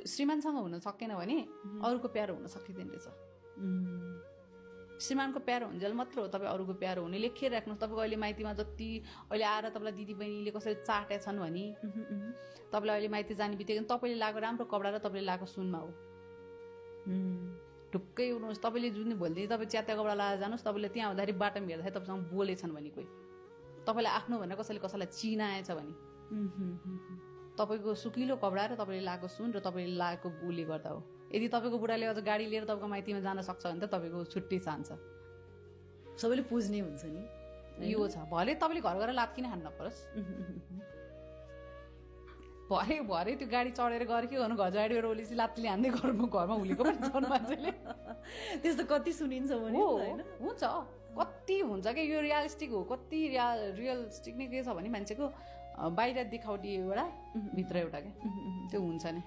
श्रीमानसँग हुन सकेन भने अरूको प्यारो हुन सकिँदैन रहेछ। श्रीमानको प्यारो हुन्जेल मात्र हो तपाईँ अरूको प्यारो हुने। लेखेर राख्नुहोस् तपाईँको अहिले माइतीमा जति अहिले आएर तपाईँलाई दिदी बहिनीले कसरी चाटेछन् भने तपाईँलाई अहिले माइती जाने बित्तिकै तपाईँले लगाएको राम्रो कपडा र तपाईँले लगाएको सुनमा हो। ढुक्कै हुनुहोस्। तपाईँले जुन भोलि तपाईँ च्यात्ता कपडा लगाएर जानुहोस्, तपाईँले त्यहाँ हुँदाखेरि बाटोमा हेर्दाखेरि तपाईँसँग बोलेछन् भने कोही तपाईँलाई आफ्नो भनेर कसैले कसैलाई चिनाएछ भने तपाईँको सुकिलो कपडा र तपाईँले लगाएको सुन र तपाईँले लगाएको बोली गर्दा हो। यदि तपाईँको बुढाले अझ गाडी लिएर तपाईँको माइतीमा जान सक्छ भने त तपाईँको छुट्टी चाहन्छ। सबैले पुज्ने हुन्छ नि यो छ। भले तपाईँले घर गएर लात किन खान नपरोस्, भरे त्यो गाडी चढेर गएर के गर्नु, घर गाडीबाट ओलेपछि लात्तीले हान्दै घरमा हुलेको पनि छ मान्छेले। त्यस्तो कति सुनिन्छ भने हुन्छ, कति हुन्छ कि यो रियलिस्टिक हो। कति रियलिस्टिक नै के छ भने मान्छेको बाहिर देखाउटी एउटा भित्र एउटा क्या त्यो हुन्छ नि।